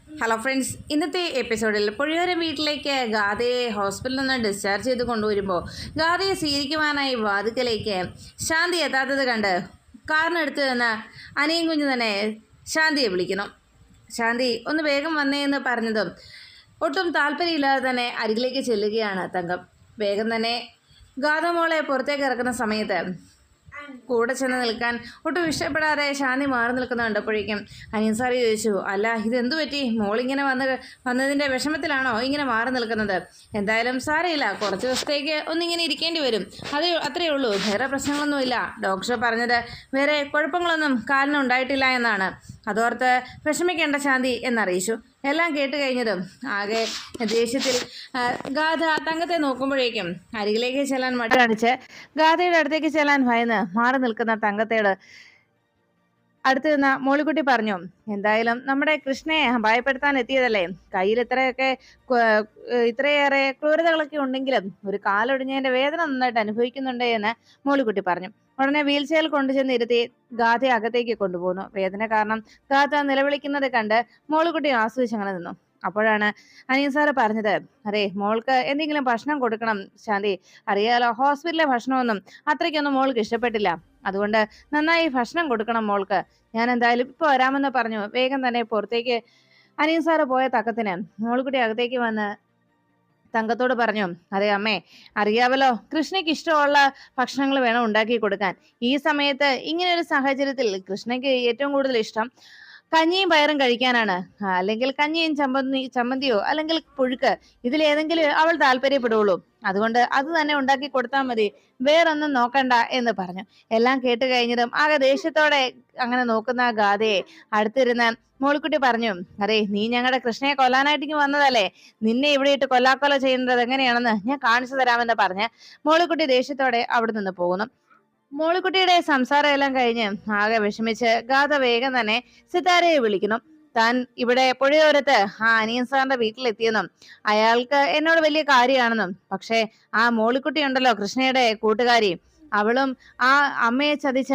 Hello friends, ഇന്നത്തെ എപ്പിസോഡിൽ പുഴയോരം വീട്ടിലേക്ക് ഗാഥയെ ഹോസ്പിറ്റലിൽ നിന്ന് ഡിസ്ചാർജ് ചെയ്ത് കൊണ്ടുവരുമ്പോൾ ഗാഥയെ സ്വീകരിക്കുവാനായി വാതിക്കലേക്ക് ശാന്തി എത്താത്തത് കണ്ട് കാറിനെടുത്ത് നിന്ന് അനിയൻ കുഞ്ഞ് തന്നെ ശാന്തിയെ വിളിക്കണം. ശാന്തി ഒന്ന് വേഗം വന്നേ എന്ന് പറഞ്ഞതും ഒട്ടും താല്പര്യമില്ലാതെ തന്നെ അരികിലേക്ക് ചെല്ലുകയാണ് തങ്കം. വേഗം തന്നെ ഗാഥ മോളെ പുറത്തേക്ക് ഇറക്കുന്ന സമയത്ത് കൂടെ ചെന്ന് നിൽക്കാൻ ഒട്ടും ഇഷ്ടപ്പെടാതെ ശാന്തി മാറി നിൽക്കുന്ന കണ്ടപ്പോഴേക്കും അനിയൻ സാർ ചോദിച്ചു, അല്ല ഇതെന്തു പറ്റി? മോളിങ്ങനെ വന്നതിൻ്റെ വിഷമത്തിലാണോ ഇങ്ങനെ മാറി നിൽക്കുന്നത്? എന്തായാലും സാരമില്ല, കുറച്ച് ദിവസത്തേക്ക് ഒന്നിങ്ങനെ ഇരിക്കേണ്ടി വരും, അത്രയേ ഉള്ളൂ, വേറെ പ്രശ്നങ്ങളൊന്നുമില്ല. ഡോക്ടർ പറഞ്ഞത് വേറെ കുഴപ്പങ്ങളൊന്നും കാലിന് ഉണ്ടായിട്ടില്ല എന്നാണ്. അതോർത്ത് വിഷമിക്കേണ്ട ശാന്തി എന്നറിയിച്ചു. എല്ലാം കേട്ട് കഴിഞ്ഞതും ആകെ ദേഷ്യത്തിൽ ഗാഥ തങ്കത്തെ നോക്കുമ്പോഴേക്കും അരികിലേക്ക് ചെല്ലാൻ മട്ടടിച്ച് ഗാഥയുടെ അടുത്തേക്ക് ചെല്ലാൻ ഭയന്ന് മാറി നിൽക്കുന്ന തങ്കത്തോട് അടുത്ത് നിന്ന മോളിക്കുട്ടി പറഞ്ഞു, എന്തായാലും നമ്മുടെ കൃഷ്ണയെ ഭയപ്പെടുത്താൻ എത്തിയതല്ലേ, കയ്യിൽ ഇത്രയേറെ ക്രൂരതകളൊക്കെ ഉണ്ടെങ്കിലും ഒരു കാലൊടിഞ്ഞതിന്റെ വേദന നന്നായിട്ട് അനുഭവിക്കുന്നുണ്ട് എന്ന് മോളിക്കുട്ടി പറഞ്ഞു. ഉടനെ വീൽ ചെയറിൽ കൊണ്ടുചെന്ന് ഇരുത്തി ഗാഥയെ അകത്തേക്ക് കൊണ്ടുപോകുന്നു. വേദന കാരണം ഗാഥ നിലവിളിക്കുന്നത് കണ്ട് മോളിക്കുട്ടി ആസ്വദിച്ചങ്ങനെ നിന്നു. അപ്പോഴാണ് അനിയൻ സാറ് പറഞ്ഞത്, അതെ മോൾക്ക് എന്തെങ്കിലും ഭക്ഷണം കൊടുക്കണം ശാന്തി, അറിയാലോ ഹോസ്പിറ്റലിലെ ഭക്ഷണമൊന്നും അത്രയ്ക്കൊന്നും മോൾക്ക് ഇഷ്ടപ്പെട്ടില്ല, അതുകൊണ്ട് നന്നായി ഭക്ഷണം കൊടുക്കണം മോൾക്ക്. ഞാൻ എന്തായാലും ഇപ്പൊ വരാമെന്ന് പറഞ്ഞു വേഗം തന്നെ പുറത്തേക്ക് അനിയൻ സാറ് പോയ തക്കത്തിന് മോൾക്കുട്ടി അകത്തേക്ക് വന്ന് തങ്കത്തോട് പറഞ്ഞു, അതെ അമ്മേ, അറിയാവല്ലോ കൃഷ്ണയ്ക്ക് ഇഷ്ടമുള്ള ഭക്ഷണങ്ങൾ വേണം ഉണ്ടാക്കി കൊടുക്കാൻ. ഈ സമയത്ത് ഇങ്ങനെ ഒരു സാഹചര്യത്തിൽ കൃഷ്ണയ്ക്ക് ഏറ്റവും കൂടുതൽ ഇഷ്ടം കഞ്ഞിയും പയറും കഴിക്കാനാണ്. അല്ലെങ്കിൽ കഞ്ഞിയും ചമ്മന്തിയോ അല്ലെങ്കിൽ പുഴുക്ക്, ഇതിലേതെങ്കിലും അവൾ താല്പര്യപ്പെടുള്ളൂ. അതുകൊണ്ട് അത് തന്നെ ഉണ്ടാക്കി കൊടുത്താൽ മതി, വേറൊന്നും നോക്കണ്ട എന്ന് പറഞ്ഞു. എല്ലാം കേട്ട് കഴിഞ്ഞതും ആകെ ദേഷ്യത്തോടെ അങ്ങനെ നോക്കുന്ന ഗാഥയെ അടുത്തിരുന്ന് മോളിക്കുട്ടി പറഞ്ഞു, അതെ നീ ഞങ്ങളുടെ കൃഷ്ണയെ കൊല്ലാനായിട്ട് വന്നതല്ലേ, നിന്നെ ഇവിടെ ഇട്ട് കൊല്ലാക്കൊല ചെയ്യുന്നത് എങ്ങനെയാണെന്ന് ഞാൻ കാണിച്ചു തരാമെന്ന് പറഞ്ഞ് മോളിക്കുട്ടി ദേഷ്യത്തോടെ അവിടെ നിന്ന് പോകുന്നു. മോളിക്കുട്ടിയുടെ സംസാരം എല്ലാം കഴിഞ്ഞ് ആകെ വിഷമിച്ച് ഗാഥ വേഗം തന്നെ സിതാരയെ വിളിക്കണം. താൻ ഇവിടെ പുഴയോരത്ത് ആ അനിയൻ സാറിന്റെ വീട്ടിലെത്തിയെന്നും അയാൾക്ക് എന്നോട് വലിയ കാര്യമാണെന്നും, പക്ഷെ ആ മോളിക്കുട്ടി ഉണ്ടല്ലോ കൃഷ്ണയുടെ കൂട്ടുകാരി, അവളും ആ അമ്മയെ ചതിച്ച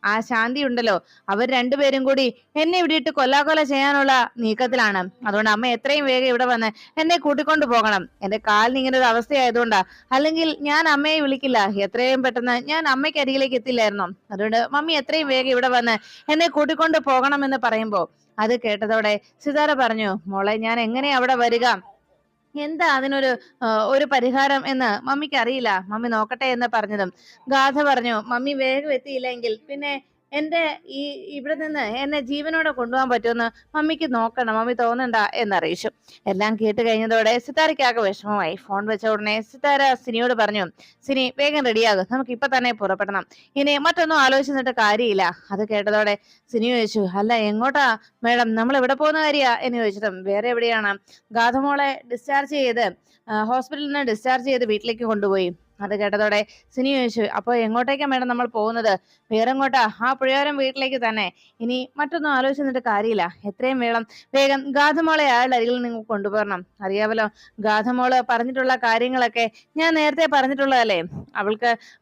ആ ശാന്തി ഉണ്ടല്ലോ, അവർ രണ്ടുപേരും കൂടി എന്നെ ഇവിടെ ഇട്ട് കൊല്ലാകൊല ചെയ്യാനുള്ള നീക്കത്തിലാണ്. അതുകൊണ്ട് അമ്മ എത്രയും വേഗം ഇവിടെ വന്ന് എന്നെ കൂട്ടിക്കൊണ്ടു പോകണം. എന്റെ കാലിന് ഇങ്ങനെ ഒരു അവസ്ഥയായതുകൊണ്ടാ, അല്ലെങ്കിൽ ഞാൻ അമ്മയെ വിളിക്കില്ല, എത്രയും പെട്ടെന്ന് ഞാൻ അമ്മയ്ക്ക് അരികിലേക്ക് എത്തില്ലായിരുന്നോ. അതുകൊണ്ട് മമ്മി എത്രയും വേഗം ഇവിടെ വന്ന് എന്നെ കൂട്ടിക്കൊണ്ട് പോകണമെന്ന് പറയുമ്പോ അത് കേട്ടതോടെ സിതാര പറഞ്ഞു, മോളെ ഞാൻ എങ്ങനെ അവിടെ വരിക, എന്താ അതിനൊരു ഒരു പരിഹാരം എന്ന് മമ്മിക്ക് അറിയില്ല, മമ്മി നോക്കട്ടെ എന്ന് പറഞ്ഞതും ഗാഥ പറഞ്ഞു, മമ്മി വേഗം എത്തിയില്ലെങ്കിൽ പിന്നെ എന്റെ ഇവിടെ നിന്ന് എന്നെ ജീവനോടെ കൊണ്ടുപോകാൻ പറ്റുമെന്ന് മമ്മിക്ക് നോക്കണം, മമ്മി തോന്നണ്ട എന്നറിയിച്ചു. എല്ലാം കേട്ട് കഴിഞ്ഞതോടെ സിതാരയ്ക്കാകെ വിഷമമായി. ഫോൺ വെച്ച ഉടനെ സിതാര സിനിയോട് പറഞ്ഞു, സിനി വേഗം റെഡിയാകും, നമുക്ക് ഇപ്പൊ തന്നെ പുറപ്പെടണം, ഇനി മറ്റൊന്നും ആലോചിച്ചിട്ട് കാര്യമില്ല. അത് കേട്ടതോടെ സിനി ചോദിച്ചു, അല്ല എങ്ങോട്ടാ മേഡം, നമ്മൾ എവിടെ പോകുന്ന കാര്യാ എന്ന് ചോദിച്ചിട്ടും വേറെ എവിടെയാണ്, ഗാഥമോളെ ഹോസ്പിറ്റലിൽ നിന്ന് ഡിസ്ചാർജ് ചെയ്ത് വീട്ടിലേക്ക് കൊണ്ടുപോയി. അത് കേട്ടതോടെ സിനി ചോദിച്ചു, അപ്പൊ എങ്ങോട്ടേക്കാ മേഡം നമ്മൾ പോകുന്നത്? വേറെങ്ങോട്ടാ, ആ പുഴയോരം വീട്ടിലേക്ക് തന്നെ, ഇനി മറ്റൊന്നും ആലോചിച്ചിട്ട് കാര്യമില്ല, എത്രയും വേഗം ഗാഥമോളെ അയാളുടെ അരികിൽ നിങ്ങൾ കൊണ്ടുപോകണം. അറിയാമല്ലോ ഗാഥമോള് പറഞ്ഞിട്ടുള്ള കാര്യങ്ങളൊക്കെ ഞാൻ നേരത്തെ പറഞ്ഞിട്ടുള്ളതല്ലേ,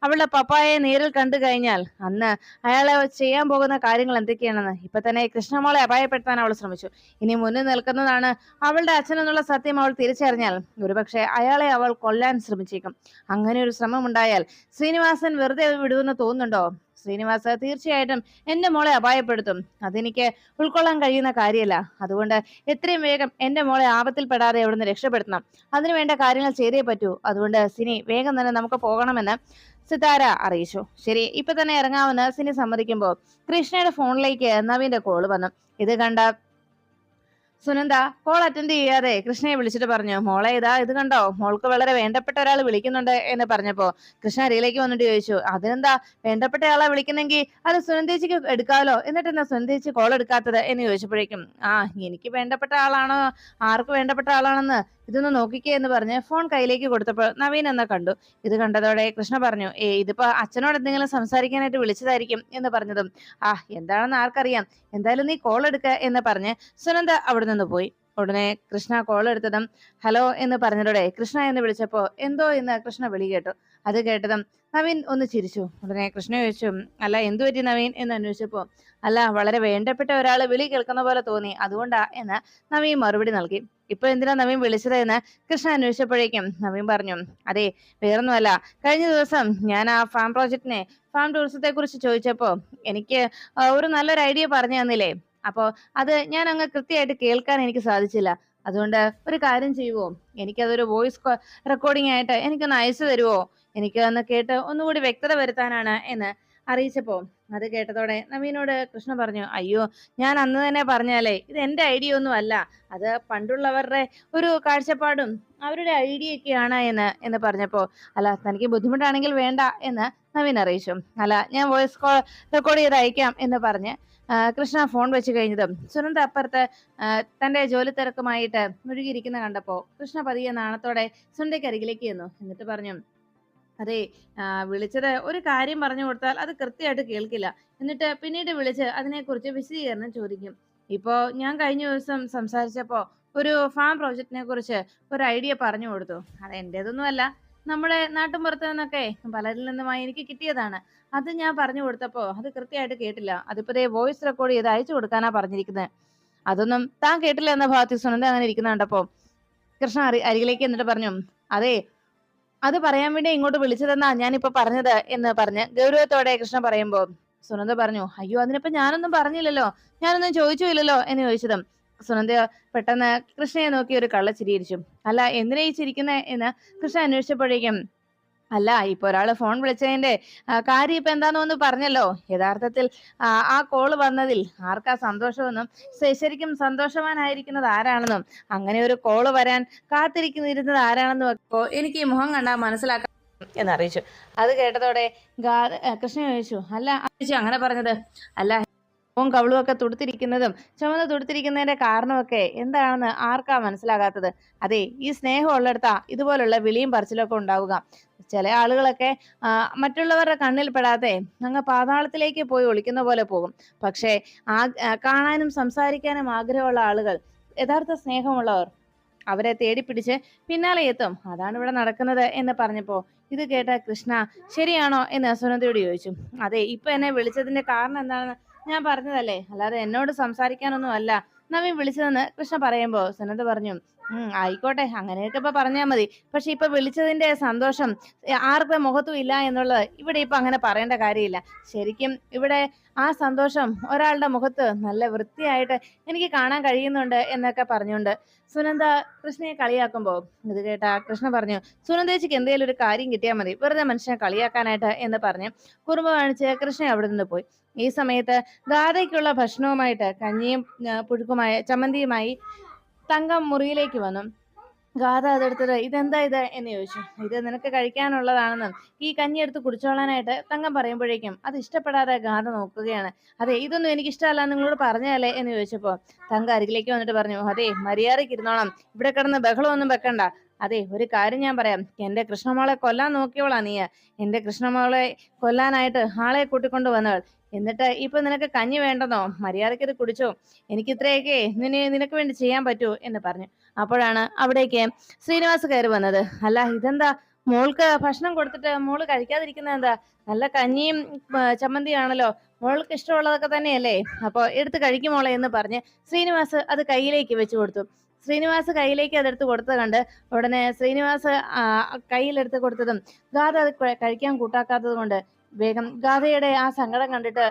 അവളുടെ പപ്പായെ നേരിൽ കണ്ടു കഴിഞ്ഞാൽ അന്ന് അയാളെ ചെയ്യാൻ പോകുന്ന കാര്യങ്ങൾ എന്തൊക്കെയാണെന്ന് ഇപ്പൊ തന്നെ കൃഷ്ണമോളെ അപായപ്പെടുത്താൻ അവൾ ശ്രമിച്ചു. ഇനി മുന്നിൽ നിൽക്കുന്നതാണ് അവളുടെ അച്ഛനെന്നുള്ള സത്യം അവൾ തിരിച്ചറിഞ്ഞാൽ ഒരുപക്ഷെ അയാളെ അവൾ കൊല്ലാൻ ശ്രമിച്ചേക്കും. അങ്ങനെ ഒരു ശ്രമം ഉണ്ടായാൽ ശ്രീനിവാസൻ വെറുതെ വിടുമെന്ന് തോന്നുന്നുണ്ടോ? ശ്രീനിവാസ തീർച്ചയായിട്ടും എന്റെ മോളെ അപായപ്പെടുത്തും, അതെനിക്ക് ഉൾക്കൊള്ളാൻ കഴിയുന്ന കാര്യമല്ല. അതുകൊണ്ട് എത്രയും വേഗം എന്റെ മോളെ ആപത്തിൽപ്പെടാതെ അവിടുന്ന് രക്ഷപ്പെടുത്തണം, അതിനുവേണ്ട കാര്യങ്ങൾ ചെയ്തേ പറ്റൂ. അതുകൊണ്ട് സിനി വേഗം തന്നെ നമുക്ക് പോകണമെന്ന് സിതാര അറിയിച്ചു. ശരി ഇപ്പൊ തന്നെ ഇറങ്ങാമെന്ന് സിനി സമ്മതിക്കുമ്പോൾ കൃഷ്ണയുടെ ഫോണിലേക്ക് നവീന്റെ കോള് വന്നു. ഇത് കണ്ട സുനന്ദ കോൾ അറ്റൻഡ് ചെയ്യാതെ കൃഷ്ണയെ വിളിച്ചിട്ട് പറഞ്ഞു, മോളെ ഇത് കണ്ടോ, മോൾക്ക് വളരെ വേണ്ടപ്പെട്ട ഒരാൾ വിളിക്കുന്നുണ്ട് എന്ന് പറഞ്ഞപ്പോ കൃഷ്ണ അരിയിലേക്ക് വന്നിട്ട് ചോദിച്ചു, അതിനെന്താ, വേണ്ടപ്പെട്ട ആളെ വിളിക്കുന്നെങ്കിൽ അത് സുനന്ദേച്ചിക്ക് എടുക്കാമല്ലോ, എന്നിട്ട് എന്താ സുനന്ദേച്ചി കോൾ എടുക്കാത്തത് എന്ന് ചോദിച്ചപ്പോഴേക്കും, എനിക്ക് വേണ്ടപ്പെട്ട ആളാണോ ആർക്ക് വേണ്ടപ്പെട്ട ആളാണെന്ന് ഇതൊന്ന് നോക്കിക്കേ എന്ന് പറഞ്ഞ് ഫോൺ കയ്യിലേക്ക് കൊടുത്തപ്പോൾ നവീൻ എന്ന കണ്ടു. ഇത് കണ്ടതോടെ കൃഷ്ണ പറഞ്ഞു, ഇതിപ്പോ അച്ഛനോട് എന്തെങ്കിലും സംസാരിക്കാനായിട്ട് വിളിച്ചതായിരിക്കും എന്ന് പറഞ്ഞതും എന്താണെന്ന് ആർക്കറിയാം, എന്തായാലും നീ കോൾ എടുക്ക എന്ന് പറഞ്ഞ് സുനന്ദ അവിടെ നിന്ന് പോയി. ഉടനെ കൃഷ്ണ കോൾ എടുത്തതും ഹലോ എന്ന് പറഞ്ഞതോടെ കൃഷ്ണ എന്ന് വിളിച്ചപ്പോ എന്തോ എന്ന് കൃഷ്ണ വിളി കേട്ടു. അത് കേട്ടതും നവീൻ ഒന്ന് ചിരിച്ചു. ഉടനെ കൃഷ്ണ ചോദിച്ചു, അല്ല എന്തു പറ്റി നവീൻ എന്ന് അന്വേഷിച്ചപ്പോ, അല്ല വളരെ വേണ്ടപ്പെട്ട ഒരാള് വിളി കേൾക്കുന്ന പോലെ തോന്നി, അതുകൊണ്ടാ എന്ന് നവീൻ മറുപടി നൽകി. ഇപ്പൊ എന്തിനാ നവീൻ വിളിച്ചത് എന്ന് കൃഷ്ണ അന്വേഷിച്ചപ്പോഴേക്കും നവീൻ പറഞ്ഞു, അതെ വേറൊന്നുമല്ല, കഴിഞ്ഞ ദിവസം ഞാൻ ആ ഫാം ടൂറിസത്തെ കുറിച്ച് ചോദിച്ചപ്പോ എനിക്ക് ഒരു നല്ലൊരു ഐഡിയ പറഞ്ഞു തന്നില്ലേ. അപ്പോ അത് ഞാൻ അങ്ങ് കൃത്യമായിട്ട് കേൾക്കാൻ എനിക്ക് സാധിച്ചില്ല. അതുകൊണ്ട് ഒരു കാര്യം ചെയ്യുവോ, എനിക്കതൊരു വോയിസ് റെക്കോർഡിംഗ് ആയിട്ട് എനിക്കൊന്ന് അയച്ചു തരുവോ, എനിക്ക് ഒന്ന് കേട്ട് ഒന്നുകൂടി വ്യക്തത വരുത്താനാണ് എന്ന് അറിയിച്ചപ്പോ അത് കേട്ടതോടെ നവീനോട് കൃഷ്ണ പറഞ്ഞു, അയ്യോ ഞാൻ അന്ന് തന്നെ പറഞ്ഞാലേ ഇത് എന്റെ ഐഡിയ ഒന്നും അല്ല, അത് പണ്ടുള്ളവരുടെ ഒരു കാഴ്ചപ്പാടും അവരുടെ ഐഡിയ ഒക്കെയാണ് എന്ന് പറഞ്ഞപ്പോ, അല്ല തനിക്ക് ബുദ്ധിമുട്ടാണെങ്കിൽ വേണ്ട എന്ന് നവീൻ അറിയിച്ചു. അല്ല ഞാൻ വോയിസ് കോൾ റെക്കോർഡ് ചെയ്ത് അയക്കാം എന്ന് പറഞ്ഞ് കൃഷ്ണ ഫോൺ വെച്ച് കഴിഞ്ഞതും സുനന്ദ അപ്പുറത്ത് തന്റെ ജോലി തിരക്കുമായിട്ട് മുഴുകിയിരിക്കുന്ന കണ്ടപ്പോ കൃഷ്ണ പതിയെ നാണത്തോടെ സുനന്ദയ്ക്ക് അരികിലേക്ക് ചെന്നു. എന്നിട്ട് പറഞ്ഞു, അതെ വിളിച്ചത് ഒരു കാര്യം പറഞ്ഞു കൊടുത്താൽ അത് കൃത്യമായിട്ട് കേൾക്കില്ല, എന്നിട്ട് പിന്നീട് വിളിച്ച് അതിനെക്കുറിച്ച് വിശദീകരണം ചോദിക്കും. ഇപ്പോ ഞാൻ കഴിഞ്ഞ ദിവസം സംസാരിച്ചപ്പോ ഒരു ഫാം പ്രോജക്റ്റിനെ കുറിച്ച് ഒരു ഐഡിയ പറഞ്ഞു കൊടുത്തു. അത് എന്റേതൊന്നും അല്ല, നമ്മുടെ നാട്ടിൻപുറത്ത് നിന്നൊക്കെ പലരിൽ നിന്നുമായി എനിക്ക് കിട്ടിയതാണ്. അത് ഞാൻ പറഞ്ഞു കൊടുത്തപ്പോ അത് കൃത്യമായിട്ട് കേട്ടില്ല, അതിപ്പോ വോയിസ് റെക്കോർഡ് ചെയ്ത് അയച്ചു കൊടുക്കാനാ പറഞ്ഞിരിക്കുന്നത്. അതൊന്നും താൻ കേട്ടില്ല എന്ന ഭാഗത്ത് സുനന്ദ അങ്ങനെ ഇരിക്കുന്ന കണ്ടപ്പോ കൃഷ്ണ അരികിലേക്ക് എന്നിട്ട് പറഞ്ഞു, അതെ അത് പറയാൻ വേണ്ടി ഇങ്ങോട്ട് വിളിച്ചതെന്നാ ഞാനിപ്പോ പറഞ്ഞത് എന്ന് പറഞ്ഞ് ഗൗരവത്തോടെ കൃഷ്ണ പറയുമ്പോ സുനന്ദ പറഞ്ഞു, അയ്യോ അതിനിപ്പോ ഞാനൊന്നും പറഞ്ഞില്ലല്ലോ, ഞാനൊന്നും ചോദിച്ചില്ലല്ലോ എന്ന് ചോദിച്ചതും സുനന്ദ പെട്ടെന്ന് കൃഷ്ണയെ നോക്കി ഒരു കള്ളച്ചിരിയിരിച്ചു. അല്ല എന്തിനാ ഈ ചിരിക്കുന്നേ എന്ന് കൃഷ്ണ അന്വേഷിച്ചപ്പോഴേക്കും, അല്ല ഇപ്പൊ ഒരാള് ഫോൺ വിളിച്ചതിന്റെ കാര്യം ഇപ്പൊ എന്താന്ന് ഒന്ന് പറഞ്ഞല്ലോ. യഥാർത്ഥത്തിൽ ആ കോള് വന്നതിൽ ആർക്കാ സന്തോഷമെന്നും ശരിക്കും സന്തോഷവാനായിരിക്കുന്നത് ആരാണെന്നും അങ്ങനെ ഒരു കോള് വരാൻ കാത്തിരിക്കുന്നിരുന്നത് ആരാണെന്നും ഒക്കെ എനിക്ക് ഈ മുഖം കണ്ടാൽ മനസ്സിലാക്കാം എന്നറിയിച്ചു. അത് കേട്ടതോടെ കൃഷ്ണ ചോദിച്ചു, അല്ല അങ്ങനെ പറഞ്ഞത് അല്ല കവളും ഒക്കെ തുടുത്തിരിക്കുന്നതും ചുമന്ന് തുടുത്തിരിക്കുന്നതിന്റെ കാരണമൊക്കെ എന്താണെന്ന് ആർക്കാ മനസ്സിലാകാത്തത്. അതെ ഈ സ്നേഹം ഉള്ളിടത്താ ഇതുപോലുള്ള വിളിയും പറച്ചിലൊക്കെ ഉണ്ടാവുക. ചില ആളുകളൊക്കെ മറ്റുള്ളവരുടെ കണ്ണിൽ പെടാതെ അങ്ങ് പാതാളത്തിലേക്ക് പോയി ഒളിക്കുന്ന പോലെ പോകും. പക്ഷേ കാണാനും സംസാരിക്കാനും ആഗ്രഹമുള്ള ആളുകൾ, യഥാർത്ഥ സ്നേഹമുള്ളവർ അവരെ തേടിപ്പിടിച്ച് പിന്നാലെ എത്തും. അതാണ് ഇവിടെ നടക്കുന്നത് എന്ന് പറഞ്ഞപ്പോ ഇത് കേട്ട കൃഷ്ണ ശരിയാണോ എന്ന് സുനന്ദയോട് ചോദിച്ചു. അതെ ഇപ്പൊ എന്നെ വിളിച്ചതിന്റെ കാരണം എന്താണെന്ന് ഞാൻ പറഞ്ഞതല്ലേ, അല്ലാതെ എന്നോട് സംസാരിക്കാനൊന്നും അല്ല നവീൻ വിളിച്ചതെന്ന് കൃഷ്ണ പറയുമ്പോ സുനന്ദ പറഞ്ഞു, ആയിക്കോട്ടെ അങ്ങനെയൊക്കെ ഇപ്പൊ പറഞ്ഞാൽ മതി. പക്ഷെ ഇപ്പൊ വിളിച്ചതിന്റെ സന്തോഷം ആരുടെ മുഖത്തും ഇല്ല എന്നുള്ളത് ഇവിടെ ഇപ്പൊ അങ്ങനെ പറയേണ്ട കാര്യമില്ല. ശരിക്കും ഇവിടെ ആ സന്തോഷം ഒരാളുടെ മുഖത്ത് നല്ല വൃത്തിയായിട്ട് എനിക്ക് കാണാൻ കഴിയുന്നുണ്ട് എന്നൊക്കെ പറഞ്ഞുകൊണ്ട് സുനന്ദ കൃഷ്ണയെ കളിയാക്കുമ്പോ ഇത് കേട്ട കൃഷ്ണ പറഞ്ഞു, സുനന്ദേച്ചിക്ക് എന്തെങ്കിലും ഒരു കാര്യം കിട്ടിയാൽ മതി, വെറുതെ മനുഷ്യനെ കളിയാക്കാനായിട്ട് എന്ന് പറഞ്ഞ് കുറുമ്പ് കാണിച്ച് കൃഷ്ണ അവിടെ നിന്ന് പോയി. ഈ സമയത്ത് ഗാഥയ്ക്കുള്ള ഭക്ഷണവുമായിട്ട് കഞ്ഞിയും പുഴുക്കുമായ ചമ്മന്തിയുമായി തങ്കം മുറിയിലേക്ക് വന്നു. ഗാഥ അതെടുത്തത് ഇതെന്താ ഇത് എന്ന് ചോദിച്ചു. ഇത് നിനക്ക് കഴിക്കാനുള്ളതാണെന്നും ഈ കഞ്ഞി എടുത്ത് കുടിച്ചോളാനായിട്ട് തങ്കം പറയുമ്പോഴേക്കും അത് ഇഷ്ടപ്പെടാതെ ഗാഥ നോക്കുകയാണ്. അതെ ഇതൊന്നും എനിക്ക് ഇഷ്ടമല്ല നിങ്ങളോട് പറഞ്ഞതല്ലേ എന്ന് ചോദിച്ചപ്പോ തങ്കം അരികിലേക്ക് വന്നിട്ട് പറഞ്ഞു, അതെ മര്യാദയ്ക്ക് ഇരുന്നോണം, ഇവിടെ കിടന്ന് ബഹളമൊന്നും വെക്കണ്ട. അതെ ഒരു കാര്യം ഞാൻ പറയാം, എന്റെ കൃഷ്ണമോളെ കൊല്ലാൻ നോക്കിയോളാ നീ, എന്റെ കൃഷ്ണമോളെ കൊല്ലാനായിട്ട് ആളെ കൂട്ടിക്കൊണ്ട് വന്നവൾ, എന്നിട്ട് ഇപ്പൊ നിനക്ക് കഞ്ഞി വേണ്ടെന്നോ, മര്യാദയ്ക്ക് ഇത് കുടിച്ചോ, എനിക്ക് ഇത്രയൊക്കെ നിനക്ക് വേണ്ടി ചെയ്യാൻ പറ്റൂ എന്ന് പറഞ്ഞു. അപ്പോഴാണ് അവിടേക്ക് ശ്രീനിവാസ് കയറി വന്നത്. അല്ല ഇതെന്താ മോൾക്ക് ഭക്ഷണം കൊടുത്തിട്ട് മോള് കഴിക്കാതിരിക്കുന്നത് എന്താ, നല്ല കഞ്ഞിയും ചമ്മന്തിയാണല്ലോ, മോൾക്ക് ഇഷ്ടമുള്ളതൊക്കെ തന്നെയല്ലേ, അപ്പൊ എടുത്ത് കഴിക്കുമോളെ എന്ന് പറഞ്ഞ് ശ്രീനിവാസ് അത് കയ്യിലേക്ക് വെച്ചു കൊടുത്തു. ശ്രീനിവാസ് കയ്യിലേക്ക് അതെടുത്ത് കൊടുത്തത് കണ്ട് ഉടനെ ശ്രീനിവാസ് കയ്യിലെടുത്ത് കൊടുത്തതും ഗാഥ അത് കഴിക്കാൻ കൂട്ടാക്കാത്തത് കൊണ്ട് വേഗം ഗാഥയുടെ ആ സങ്കടം കണ്ടിട്ട്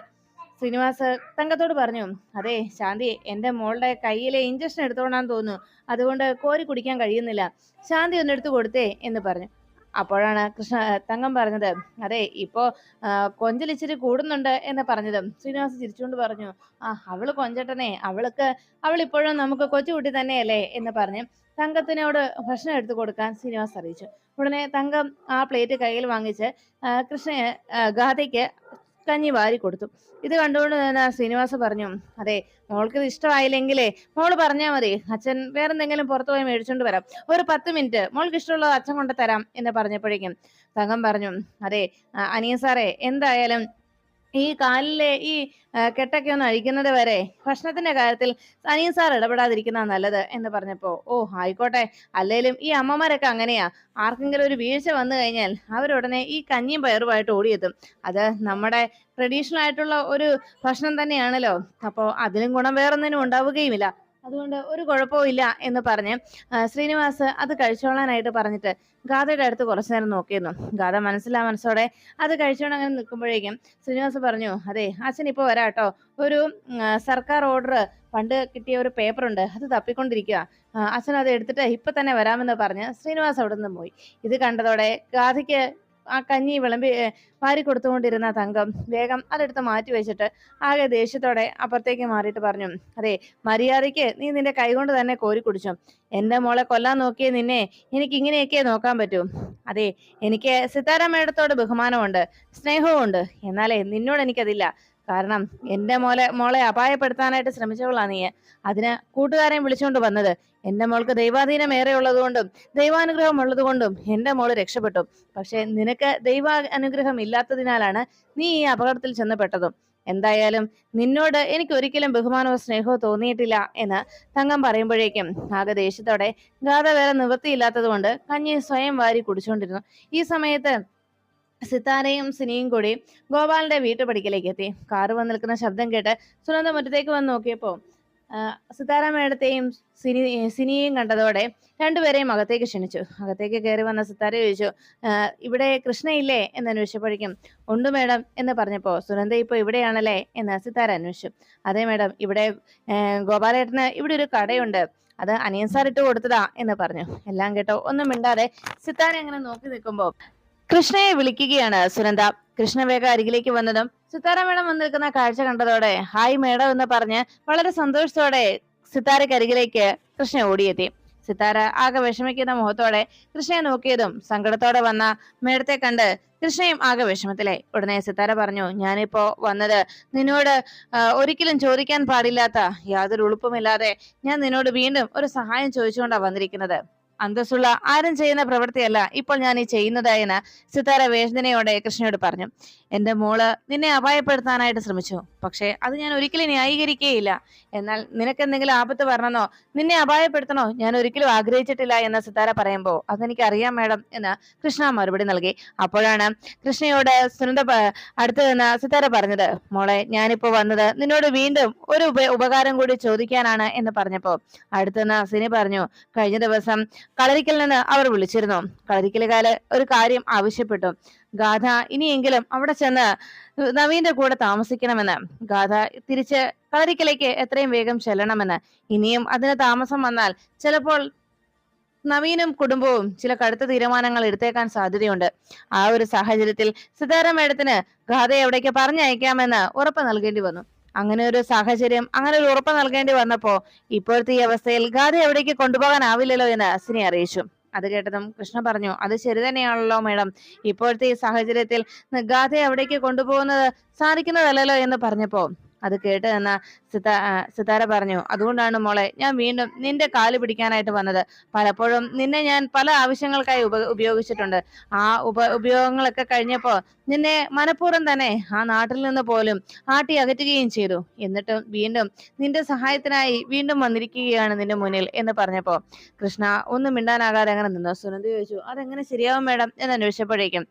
ശ്രീനിവാസ് തങ്കത്തോട് പറഞ്ഞു, അതെ ശാന്തി എന്റെ മോളുടെ കയ്യിലെ ഇഞ്ചക്ഷൻ എടുത്തോണ്ടാന്ന് തോന്നുന്നു, അതുകൊണ്ട് കോരി കുടിക്കാൻ കഴിയുന്നില്ല, ശാന്തി ഒന്ന് എടുത്തു കൊടുത്തേ എന്ന് പറഞ്ഞു. അപ്പോഴാണ് തങ്കം പറഞ്ഞത്, അതെ ഇപ്പോ കൊഞ്ചലിച്ചിരി കൂടുന്നുണ്ട് എന്ന് പറഞ്ഞതും ശ്രീനിവാസ് ചിരിച്ചുകൊണ്ട് പറഞ്ഞു, അവള് കൊഞ്ചട്ടനെ, അവൾ ഇപ്പോഴും നമുക്ക് കൊച്ചുകുട്ടി തന്നെയല്ലേ എന്ന് പറഞ്ഞ് തങ്കത്തിനോട് ഭക്ഷണം എടുത്തു കൊടുക്കാൻ ശ്രീനിവാസ് അറിയിച്ചു. ഉടനെ തങ്കം ആ പ്ലേറ്റ് കയ്യിൽ വാങ്ങിച്ച് ഗാഥയ്ക്ക് കഞ്ഞി വാരി കൊടുത്തു. ഇത് കണ്ടുകൊണ്ട് തന്നെ ശ്രീനിവാസ് പറഞ്ഞു, അതെ മോൾക്ക് ഇത് ഇഷ്ടമായില്ലെങ്കിലേ മോള് പറഞ്ഞാൽ മതി, അച്ഛൻ വേറെന്തെങ്കിലും പുറത്തു പോയി മേടിച്ചോണ്ട് വരാം, ഒരു 10 മിനിറ്റ് മോൾക്ക് ഇഷ്ടമുള്ളത് അച്ഛൻ കൊണ്ട് തരാം എന്ന് പറഞ്ഞപ്പോഴേക്കും തങ്കം പറഞ്ഞു, അതെ അനിയ സാറേ എന്തായാലും ഈ കാലിലെ ഈ കെട്ടൊക്കെ ഒന്ന് അഴിക്കുന്നത് വരെ ഭക്ഷണത്തിന്റെ കാര്യത്തിൽ അനിയൻ സാർ ഇടപെടാതിരിക്കുന്നതാ നല്ലത് എന്ന് പറഞ്ഞപ്പോ, ഓ ആയിക്കോട്ടെ, അല്ലേലും ഈ അമ്മമാരൊക്കെ അങ്ങനെയാ. ആർക്കെങ്കിലും ഒരു വീഴ്ച വന്നു കഴിഞ്ഞാൽ അവരുടനെ ഈ കഞ്ഞിയും പയറുമായിട്ട് ഓടിയെത്തും. അത് നമ്മുടെ ട്രഡീഷണൽ ആയിട്ടുള്ള ഒരു ഭക്ഷണം തന്നെയാണല്ലോ. അപ്പോ അതിലും ഗുണം വേറൊന്നിനും ഉണ്ടാവുകയുമില്ല. അതുകൊണ്ട് ഒരു കുഴപ്പവും ഇല്ല എന്ന് പറഞ്ഞ് ശ്രീനിവാസ് അത് കഴിച്ചോളാനായിട്ട് പറഞ്ഞിട്ട് ഗാഥയുടെ അടുത്ത് കുറച്ചു നേരം നോക്കിയിരുന്നു. ഗാഥ മനസ്സോടെ അത് കഴിച്ചോണ്ട് അങ്ങനെ നിൽക്കുമ്പോഴേക്കും ശ്രീനിവാസ് പറഞ്ഞു, അതെ അച്ഛൻ ഇപ്പൊ വരാട്ടോ, ഒരു സർക്കാർ ഓർഡർ പണ്ട് കിട്ടിയ ഒരു പേപ്പർ ഉണ്ട്, അത് തപ്പിക്കൊണ്ടിരിക്കുക. അച്ഛൻ അത് എടുത്തിട്ട് ഇപ്പൊ തന്നെ വരാമെന്ന് പറഞ്ഞ് ശ്രീനിവാസ് അവിടെ നിന്ന് പോയി. ഇത് കണ്ടതോടെ ഗാഥയ്ക്ക് ആ കഞ്ഞി വാരി കൊടുത്തുകൊണ്ടിരുന്ന തങ്കം വേഗം അതെടുത്ത് മാറ്റി വെച്ചിട്ട് ആകെ ദേഷ്യത്തോടെ അപ്പുറത്തേക്ക് മാറിയിട്ട് പറഞ്ഞു, അതെ മര്യാദയ്ക്ക് നീ നിന്റെ കൈകൊണ്ട് തന്നെ കോരി കുടിച്ചോ. എന്റെ മോളെ കൊല്ലാൻ നോക്കിയ നിന്നെ എനിക്ക് ഇങ്ങനെയൊക്കെ നോക്കാൻ പറ്റൂ. അതെ, എനിക്ക് സിതാര മേഡത്തോട് ബഹുമാനമുണ്ട്, സ്നേഹവും ഉണ്ട്. എന്നാലേ നിന്നോട് എനിക്കതില്ല. കാരണം എന്റെ മോളെ അപായപ്പെടുത്താനായിട്ട് ശ്രമിച്ചവളാ നീ. അതിന് കൂട്ടുകാരെയും വിളിച്ചുകൊണ്ട് വന്നത്. എന്റെ മോൾക്ക് ദൈവാധീനം ഏറെ ഉള്ളതുകൊണ്ടും ദൈവാനുഗ്രഹം ഉള്ളതുകൊണ്ടും എന്റെ മോള് രക്ഷപ്പെട്ടു. പക്ഷെ നിനക്ക് അനുഗ്രഹം ഇല്ലാത്തതിനാലാണ് നീ ഈ അപകടത്തിൽ ചെന്നപ്പെട്ടതും. എന്തായാലും നിന്നോട് എനിക്ക് ഒരിക്കലും ബഹുമാനമോ സ്നേഹമോ തോന്നിയിട്ടില്ല എന്ന് തങ്കം പറയുമ്പോഴേക്കും ആകെ ദേഷ്യത്തോടെ ഗാഥ വേറെ നിവൃത്തിയില്ലാത്തത് കൊണ്ട് കഞ്ഞി സ്വയം വാരി കുടിച്ചുകൊണ്ടിരുന്നു. ഈ സമയത്ത് സിത്താരയും സിനിയും കൂടി ഗോപാലിന്റെ വീട്ടുപടിക്കലേക്ക് എത്തി. കാറ് വന്ന് നിൽക്കുന്ന ശബ്ദം കേട്ട് സുനന്ദ മുറ്റത്തേക്ക് വന്ന് നോക്കിയപ്പോ സിത്താര മേഡത്തെയും സിനിയെയും കണ്ടതോടെ രണ്ടുപേരെയും അകത്തേക്ക് ക്ഷണിച്ചു. അകത്തേക്ക് കയറി വന്ന സിത്താര ചോദിച്ചു, ഇവിടെ കൃഷ്ണയില്ലേ എന്ന് അന്വേഷിച്ചപ്പോഴേക്കും ഉണ്ട് മേഡം എന്ന് പറഞ്ഞപ്പോ, സുനന്ദ ഇപ്പൊ ഇവിടെയാണല്ലേ എന്ന് സിത്താര അന്വേഷിച്ചു. അതെ മേഡം, ഇവിടെ ഗോപാലേട്ടന് ഇവിടെ ഒരു കടയുണ്ട്, അത് അനിയൻ സാർ ഇട്ട് കൊടുത്തതാ എന്ന് പറഞ്ഞു. എല്ലാം കേട്ടോ ഒന്നും മിണ്ടാതെ സിത്താര അങ്ങനെ നോക്കി നിൽക്കുമ്പോ കൃഷ്ണയെ വിളിക്കുകയാണ് സുനന്ദ. കൃഷ്ണ വേഗം അരികിലേക്ക് വന്നതും സിത്താര മേഡം വന്ന് നിൽക്കുന്ന കാഴ്ച കണ്ടതോടെ ഹായ് മേഡം എന്ന് പറഞ്ഞ് വളരെ സന്തോഷത്തോടെ സിത്താരയ്ക്ക് അരികിലേക്ക് കൃഷ്ണ ഓടിയെത്തി. സിത്താര ആകെ വിഷമിക്കുന്ന മുഖത്തോടെ കൃഷ്ണയെ നോക്കിയതും സങ്കടത്തോടെ വന്ന മേഡത്തെ കണ്ട് കൃഷ്ണയും ആകെ വിഷമത്തിലായി. ഉടനെ സിത്താര പറഞ്ഞു, ഞാനിപ്പോ വന്നത് നിന്നോട് ഒരിക്കലും ചോദിക്കാൻ പാടില്ലാത്ത യാതൊരു ഉളുപ്പുമില്ലാതെ ഞാൻ നിന്നോട് വീണ്ടും ഒരു സഹായം ചോദിച്ചുകൊണ്ടാണ് വന്നിരിക്കുന്നത്. അന്തസ്സുള്ള ആരും ചെയ്യുന്ന പ്രവൃത്തിയല്ല ഇപ്പോൾ ഞാൻ ഈ ചെയ്യുന്നത് എന്ന് സിത്താര വേദനയോടെ കൃഷ്ണയോട് പറഞ്ഞു. എന്റെ മോള് നിന്നെ അപായപ്പെടുത്താനായിട്ട് ശ്രമിച്ചു, പക്ഷെ അത് ഞാൻ ഒരിക്കലും ന്യായീകരിക്കുകയില്ല. എന്നാൽ നിനക്ക് എന്തെങ്കിലും ആപത്ത് വരണമെന്നോ നിന്നെ അപായപ്പെടുത്തണോ ഞാൻ ഒരിക്കലും ആഗ്രഹിച്ചിട്ടില്ല എന്ന് സിത്താര പറയുമ്പോ അതെനിക്ക് അറിയാം മേഡം എന്ന് കൃഷ്ണ മറുപടി നൽകി. അപ്പോഴാണ് കൃഷ്ണയോട് സുനന്ദ അടുത്ത് നിന്ന് സിത്താര പറഞ്ഞത്, മോളെ ഞാനിപ്പോ വന്നത് നിന്നോട് വീണ്ടും ഒരു ഉപകാരം കൂടി ചോദിക്കാനാണ് എന്ന് പറഞ്ഞപ്പോ അടുത്തുനിന്ന് സിനി പറഞ്ഞു, കഴിഞ്ഞ ദിവസം കളരിക്കൽ നിന്ന് അവർ വിളിച്ചിരുന്നു. കളരിക്കലുകാര് ഒരു കാര്യം ആവശ്യപ്പെട്ടു. ഗാഥ ഇനിയെങ്കിലും അവിടെ ചെന്ന് നവീന്റെ കൂടെ താമസിക്കണമെന്ന്. ഗാഥ തിരിച്ച് കളരിക്കലേക്ക് എത്രയും വേഗം ചെല്ലണമെന്ന്. ഇനിയും അതിന് താമസം വന്നാൽ ചിലപ്പോൾ നവീനും കുടുംബവും ചില കടുത്ത തീരുമാനങ്ങൾ എടുത്തേക്കാൻ സാധ്യതയുണ്ട്. ആ ഒരു സാഹചര്യത്തിൽ സിതാര മേഡത്തിന് ഗാഥയെ എവിടേക്ക് പറഞ്ഞയക്കാമെന്ന് ഉറപ്പ് നൽകേണ്ടി വന്നു. അങ്ങനെ ഒരു സാഹചര്യം, അങ്ങനെ ഒരു ഉറപ്പ് നൽകേണ്ടി വന്നപ്പോ ഇപ്പോഴത്തെ ഈ അവസ്ഥയിൽ ഗാഥ എവിടേക്ക് കൊണ്ടുപോകാനാവില്ലല്ലോ എന്ന് അസിനെ അറിയിച്ചു. അത് കേട്ടതും കൃഷ്ണ പറഞ്ഞു, അത് ശരി തന്നെയാണല്ലോ മേഡം, ഇപ്പോഴത്തെ ഈ സാഹചര്യത്തിൽ ഗാഥയെ അവിടേക്ക് കൊണ്ടുപോകുന്നത് സാധിക്കുന്നതല്ലോ എന്ന് പറഞ്ഞപ്പോ അത് കേട്ട് എന്ന സിതാര പറഞ്ഞു, അതുകൊണ്ടാണ് മോളെ ഞാൻ വീണ്ടും നിന്റെ കാല് പിടിക്കാനായിട്ട് വന്നത്. പലപ്പോഴും നിന്നെ ഞാൻ പല ആവശ്യങ്ങൾക്കായി ഉപയോഗിച്ചിട്ടുണ്ട്. ആ ഉപയോഗങ്ങളൊക്കെ കഴിഞ്ഞപ്പോ നിന്നെ മനഃപൂർവ്വം തന്നെ ആ നാട്ടിൽ നിന്ന് പോലും ആട്ടി അകറ്റുകയും ചെയ്തു. എന്നിട്ടും വീണ്ടും നിന്റെ സഹായത്തിനായി വീണ്ടും വന്നിരിക്കുകയാണ് നിന്റെ മുന്നിൽ എന്ന് പറഞ്ഞപ്പോ കൃഷ്ണ ഒന്നും മിണ്ടാനാകാതെ അങ്ങനെ നിന്നു. സുനന്ദ ചോദിച്ചു, അതെങ്ങനെ ശരിയാവും മേഡം എന്ന് അന്വേഷിച്ചപ്പോഴേക്കും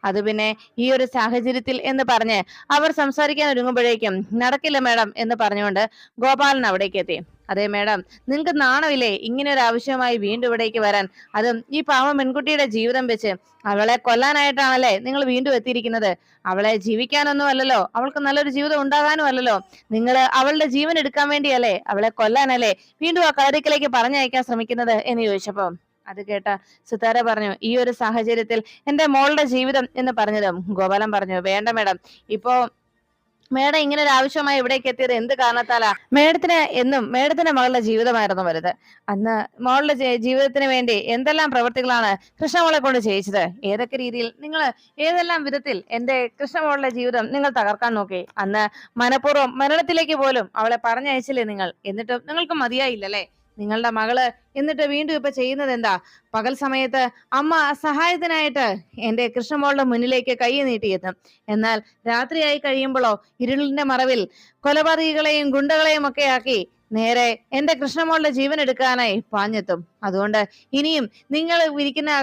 അത് പിന്നെ ഈ ഒരു സാഹചര്യത്തിൽ എന്ന് പറഞ്ഞ് അവർ സംസാരിക്കാൻ ഒരുങ്ങുമ്പോഴേക്കും നടക്കില്ല മേഡം എന്ന് പറഞ്ഞുകൊണ്ട് ഗോപാലൻ അവിടേക്ക് എത്തി. അതെ മേഡം, നിങ്ങൾക്ക് നാണമില്ലേ ഇങ്ങനെ ഒരു ആവശ്യമായി വീണ്ടും ഇവിടേക്ക് വരാൻ? അതും ഈ പാവം പെൺകുട്ടിയുടെ ജീവിതം വെച്ച്. അവളെ കൊല്ലാനായിട്ടാണല്ലേ നിങ്ങൾ വീണ്ടും എത്തിയിരിക്കുന്നത്? അവളെ ജീവിക്കാനൊന്നും അല്ലല്ലോ, അവൾക്ക് നല്ലൊരു ജീവിതം ഉണ്ടാകാനും അല്ലല്ലോ. നിങ്ങൾ അവളുടെ ജീവൻ എടുക്കാൻ വേണ്ടിയല്ലേ, അവളെ കൊല്ലാനല്ലേ വീണ്ടും ആ കളരിക്കലേക്ക് പറഞ്ഞയക്കാൻ ശ്രമിക്കുന്നത് എന്ന് ചോദിച്ചപ്പോ അത് കേട്ട സിതാര പറഞ്ഞു, ഈ ഒരു സാഹചര്യത്തിൽ എന്റെ മോളുടെ ജീവിതം എന്ന് പറഞ്ഞതും ഗോപാലൻ പറഞ്ഞു, വേണ്ട മേഡം, ഇപ്പോ മേഡം ഇങ്ങനെ ഒരു ആവശ്യമായി ഇവിടേക്ക് എത്തിയത് എന്ത് കാരണത്താലാ? മേഡത്തിന് എന്നും മേഡത്തിന്റെ മകളുടെ ജീവിതമായിരുന്നു വലുത്. അന്ന് മകളുടെ ജീവിതത്തിന് വേണ്ടി എന്തെല്ലാം പ്രവൃത്തികളാണ് കൃഷ്ണമോളെ കൊണ്ട് ചെയ്യിച്ചത്? ഏതൊക്കെ രീതിയിൽ നിങ്ങൾ ഏതെല്ലാം വിധത്തിൽ എന്റെ കൃഷ്ണമോളുടെ ജീവിതം നിങ്ങൾ തകർക്കാൻ നോക്കി? അന്ന് മനഃപൂർവ്വം മരണത്തിലേക്ക് പോലും അവളെ പറഞ്ഞയച്ചില്ലേ നിങ്ങൾ? എന്നിട്ടും നിങ്ങൾക്ക് മതിയായില്ലല്ലേ? നിങ്ങളുടെ മകള് എന്നിട്ട് വീണ്ടും ഇപ്പൊ ചെയ്യുന്നത് എന്താ? പകൽ സമയത്ത് അമ്മ സഹായത്തിനായിട്ട് എന്റെ കൃഷ്ണമോളുടെ മുന്നിലേക്ക് കൈ നീട്ടിയെത്തും. എന്നാൽ രാത്രിയായി കഴിയുമ്പോഴോ ഇരുളിന്റെ മറവിൽ കൊലപാതകികളെയും ഗുണ്ടകളെയും ഒക്കെ ആക്കി നേരെ എന്റെ കൃഷ്ണമോളുടെ ജീവൻ എടുക്കാനായി പാഞ്ഞെത്തും. അതുകൊണ്ട് ഇനിയും നിങ്ങൾ വിരിക്കുന്ന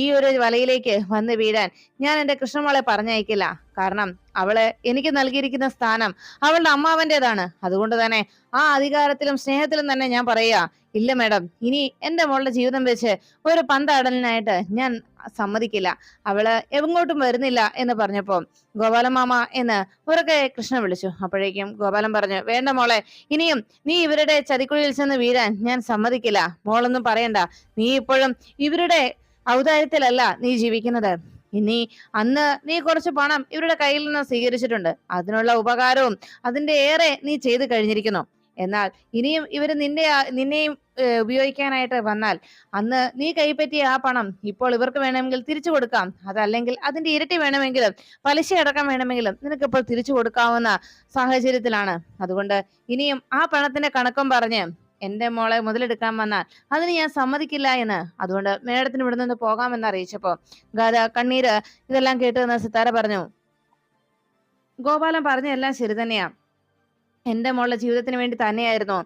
ഈ ഒരു വലയിലേക്ക് വന്ന് വീഴാൻ ഞാൻ എന്റെ കൃഷ്ണമോളെ പറഞ്ഞയക്കില്ല. കാരണം അവള് എനിക്ക് നൽകിയിരിക്കുന്ന സ്ഥാനം അവളുടെ അമ്മാവന്റേതാണ്. അതുകൊണ്ട് തന്നെ ആ അധികാരത്തിലും സ്നേഹത്തിലും തന്നെ ഞാൻ പറയാ, ഇല്ല മാഡം, ഇനി എന്റെ മോളുടെ ജീവിതം വെച്ച് ഒരു പന്താടലിനായിട്ട് ഞാൻ സമ്മതിക്കില്ല. അവള് എങ്ങോട്ടും വരുന്നില്ല എന്ന് പറഞ്ഞപ്പോ ഗോപാലൻ മാമ എന്ന് ഉറക്കെ കൃഷ്ണ വിളിച്ചു. അപ്പോഴേക്കും ഗോപാലൻ പറഞ്ഞു, വേണ്ട മോളെ, ഇനിയും നീ ഇവരുടെ ചതിക്കുഴിയിൽ ചെന്ന് വീഴാൻ ഞാൻ സമ്മതിക്കില്ല. മോളൊന്നും പറയണ്ട. നീ ഇപ്പോഴും ഇവരുടെ ഔദാര്യത്തിലല്ല നീ ജീവിക്കുന്നത്. ഇനി അന്ന് നീ കുറച്ച് പണം ഇവരുടെ കയ്യിൽ നിന്ന് സ്വീകരിച്ചിട്ടുണ്ട്. അതിനുള്ള ഉപകാരവും അതിന്റെ ഏറെ നീ ചെയ്തു കഴിഞ്ഞിരിക്കുന്നു. എന്നാൽ ഇനിയും ഇവര് നിന്നെയും ഉപയോഗിക്കാനായിട്ട് വന്നാൽ അന്ന് നീ കൈപ്പറ്റിയ ആ പണം ഇപ്പോൾ ഇവർക്ക് വേണമെങ്കിൽ തിരിച്ചു കൊടുക്കാം. അതല്ലെങ്കിൽ അതിന്റെ ഇരട്ടി വേണമെങ്കിലും പലിശ അടക്കം വേണമെങ്കിലും നിനക്കിപ്പോൾ തിരിച്ചു കൊടുക്കാവുന്ന സാഹചര്യത്തിലാണ്. അതുകൊണ്ട് ഇനിയും ആ പണത്തിന്റെ കണക്കും പറഞ്ഞ് എന്റെ മോളെ മുതലെടുക്കാൻ വന്നാൽ അതിന് ഞാൻ സമ്മതിക്കില്ല എന്ന്. അതുകൊണ്ട് മേഡത്തിന് ഇവിടെ നിന്ന് പോകാമെന്ന് അറിയിച്ചപ്പോ ഗാഥ കണ്ണീര് ഇതെല്ലാം കേട്ടുവെന്ന് സിത്താര പറഞ്ഞു. ഗോപാലൻ പറഞ്ഞ എല്ലാം ശരി തന്നെയാ. എന്റെ മോളുടെ ജീവിതത്തിന് വേണ്ടി തന്നെയായിരുന്നു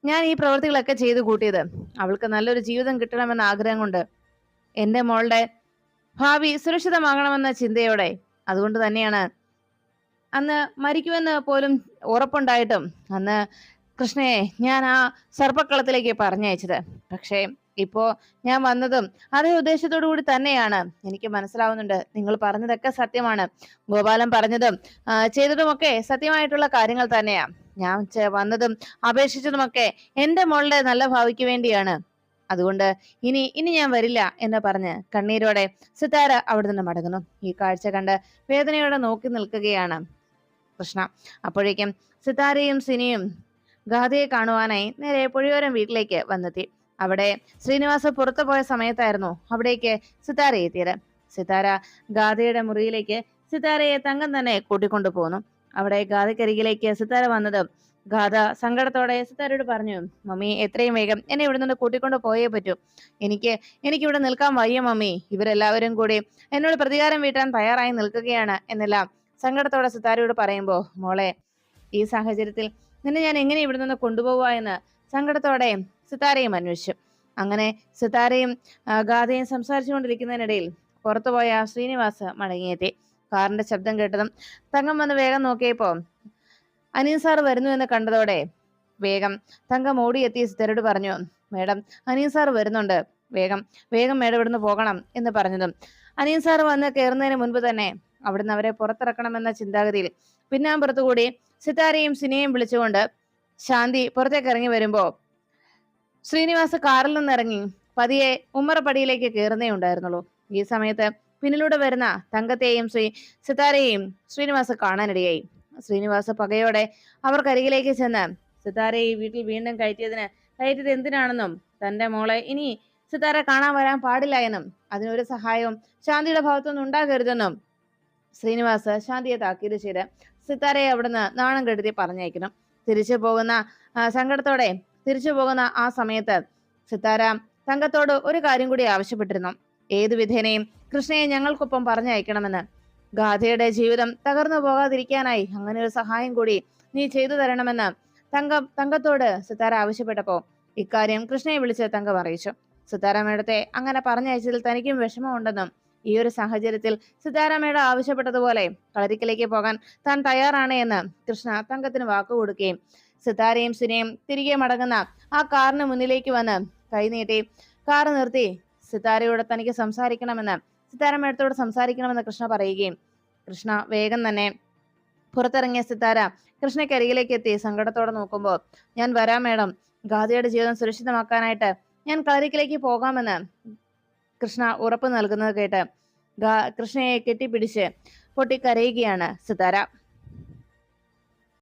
ഞാൻ ഈ പ്രവൃത്തികളൊക്കെ ചെയ്തു കൂട്ടിയത്. അവൾക്ക് നല്ലൊരു ജീവിതം കിട്ടണമെന്ന ആഗ്രഹം കൊണ്ട്, എന്റെ മോളുടെ ഭാവി സുരക്ഷിതമാകണമെന്ന ചിന്തയോടെ. അതുകൊണ്ട് തന്നെയാണ് അന്ന് മരിക്കുമെന്ന് പോലും ഉറപ്പുണ്ടായിട്ടും അന്ന് കൃഷ്ണയെ ഞാൻ ആ സർപ്പക്കളത്തിലേക്ക് പറഞ്ഞയച്ചത്. പക്ഷേ ഇപ്പോ ഞാൻ വന്നതും അതേ ഉദ്ദേശത്തോടു കൂടി തന്നെയാണ്. എനിക്ക് മനസ്സിലാവുന്നുണ്ട് നിങ്ങൾ പറഞ്ഞതൊക്കെ സത്യമാണ്. ഗോപാലൻ പറഞ്ഞതും ചെയ്തതുമൊക്കെ സത്യമായിട്ടുള്ള കാര്യങ്ങൾ തന്നെയാ. ഞാൻ വന്നതും അപേക്ഷിച്ചതുമൊക്കെ എന്റെ മോളുടെ നല്ല ഭാവിക്ക് വേണ്ടിയാണ്. അതുകൊണ്ട് ഇനി ഞാൻ വരില്ല എന്ന് പറഞ്ഞ് കണ്ണീരോടെ സിത്താര അവിടെ നിന്ന് മടങ്ങുന്നു. ഈ കാഴ്ച കണ്ട് വേദനയോടെ നോക്കി നിൽക്കുകയാണ് കൃഷ്ണ. അപ്പോഴേക്കും സിത്താരയും സിനിയും ഗാഥയെ കാണുവാനായി നേരെ പുഴയോരം വീട്ടിലേക്ക് വന്നെത്തി. അവിടെ ശ്രീനിവാസ പുറത്തു പോയ സമയത്തായിരുന്നു അവിടേക്ക് സിത്താര എത്തിയത്. സിത്താര ഗാഥയുടെ മുറിയിലേക്ക് സിത്താരയെ തങ്കം തന്നെ കൂട്ടിക്കൊണ്ടു പോന്നു. അവിടെ ഗാഥക്കരികിലേക്ക് സിത്താര വന്നത് ഗാഥ സങ്കടത്തോടെ സിത്താരയോട് പറഞ്ഞു, മമ്മി എത്രയും വേഗം എന്നെ ഇവിടെ നിന്ന് കൂട്ടിക്കൊണ്ട് പോയേ പറ്റൂ. എനിക്കിവിടെ നിൽക്കാൻ വയ്യ മമ്മി. ഇവരെല്ലാവരും കൂടി എന്നോട് പ്രതികാരം വീട്ടാൻ തയ്യാറായി നിൽക്കുകയാണ് എന്നെല്ലാം സങ്കടത്തോടെ സിത്താരയോട് പറയുമ്പോ, മോളെ, ഈ സാഹചര്യത്തിൽ നിന്നെ ഞാൻ എങ്ങനെ ഇവിടെ നിന്ന് കൊണ്ടുപോവുക എന്ന് സങ്കടത്തോടെ സിത്താരയും അന്വേഷിച്ചു. അങ്ങനെ സിത്താരയും ഗാഥയും സംസാരിച്ചുകൊണ്ടിരിക്കുന്നതിനിടയിൽ പുറത്തുപോയ ശ്രീനിവാസ് മടങ്ങിയെത്തി. കാറിന്റെ ശബ്ദം കേട്ടതും തങ്കം വന്ന് വേഗം നോക്കിയപ്പോ അനിയൻ സാർ വരുന്നു എന്ന് കണ്ടതോടെ വേഗം തങ്കം ഓടിയെത്തി സിത്താരയോട് പറഞ്ഞു, മേഡം, അനിയൻ സാർ വരുന്നുണ്ട്, വേഗം മേഡം ഇവിടുന്ന് പോകണം എന്ന് പറഞ്ഞതും അനിയൻ സാർ വന്ന് കയറുന്നതിന് മുൻപ് തന്നെ അവിടുന്ന് അവരെ പുറത്തിറക്കണമെന്ന ചിന്താഗതിയിൽ പിന്നാമ്പുറത്തുകൂടി സിത്താരയും സിനിയെയും വിളിച്ചുകൊണ്ട് ശാന്തി പുറത്തേക്ക് ഇറങ്ങി വരുമ്പോ ശ്രീനിവാസ് കാറിൽ നിന്നിറങ്ങി പതിയെ ഉമ്മറപ്പടിയിലേക്ക് കയറുന്നേ ഉണ്ടായിരുന്നുള്ളൂ. ഈ സമയത്ത് പിന്നിലൂടെ വരുന്ന തങ്കത്തെയും സിത്താരയെയും ശ്രീനിവാസ് കാണാനിടയായി. ശ്രീനിവാസ് പകയോടെ അവർക്കരികിലേക്ക് ചെന്ന് സിത്താരയെ വീട്ടിൽ വീണ്ടും കയറ്റിയത് എന്തിനാണെന്നും തന്റെ മോളെ ഇനി സിത്താര കാണാൻ വരാൻ പാടില്ല എന്നും അതിനൊരു സഹായവും ശാന്തിയുടെ ഭാഗത്തുനിന്ന് ഉണ്ടാകരുതെന്നും ശ്രീനിവാസ് ശാന്തിയെ താക്കീത് ചെയ്ത് സിത്താരയെ അവിടുന്ന് നാണം കെടുത്തി പറഞ്ഞയക്കുന്നു. സങ്കടത്തോടെ തിരിച്ചു പോകുന്ന ആ സമയത്ത് സിത്താര തങ്കത്തോട് ഒരു കാര്യം കൂടി ആവശ്യപ്പെട്ടിരുന്നു. ഏതു വിധേനയും കൃഷ്ണയെ ഞങ്ങൾക്കൊപ്പം പറഞ്ഞയക്കണമെന്ന്. ഗാഥയുടെ ജീവിതം തകർന്നു പോകാതിരിക്കാനായി അങ്ങനെ ഒരു സഹായം കൂടി നീ ചെയ്തു തരണമെന്ന് തങ്കത്തോട് സിത്താര ആവശ്യപ്പെട്ടപ്പോ ഇക്കാര്യം കൃഷ്ണയെ വിളിച്ച് തങ്കം അറിയിച്ചു. സിത്താര മേഡത്തെ അങ്ങനെ പറഞ്ഞയച്ചതിൽ തനിക്കും വിഷമമുണ്ടെന്നും ഈ ഒരു സാഹചര്യത്തിൽ സിത്താര മേഡം ആവശ്യപ്പെട്ടതുപോലെ കളരിക്കലേക്ക് പോകാൻ താൻ തയ്യാറാണ് എന്ന് കൃഷ്ണ തങ്കത്തിന് വാക്കുകൊടുക്കുകയും സിത്താരയും സിനയും തിരികെ മടങ്ങുന്ന ആ കാറിന് മുന്നിലേക്ക് വന്ന് കൈനീട്ടി കാറ് നിർത്തി സിത്താരയോട് തനിക്ക് സിത്താര മേഡത്തോട് സംസാരിക്കണമെന്ന് കൃഷ്ണ പറയുകയും കൃഷ്ണ വേഗം തന്നെ പുറത്തിറങ്ങിയ സിത്താര കൃഷ്ണയ്ക്കരികിലേക്ക് എത്തി സങ്കടത്തോടെ നോക്കുമ്പോൾ, ഞാൻ വരാം മേഡം, ഗാഥയുടെ ജീവിതം സുരക്ഷിതമാക്കാനായിട്ട് ഞാൻ കളരിക്കിലേക്ക് പോകാമെന്ന് കൃഷ്ണ ഉറപ്പ് നൽകുന്നത് കേട്ട് കൃഷ്ണയെ കെട്ടിപ്പിടിച്ച് പൊട്ടിക്കരയുകയാണ് സിത്താര.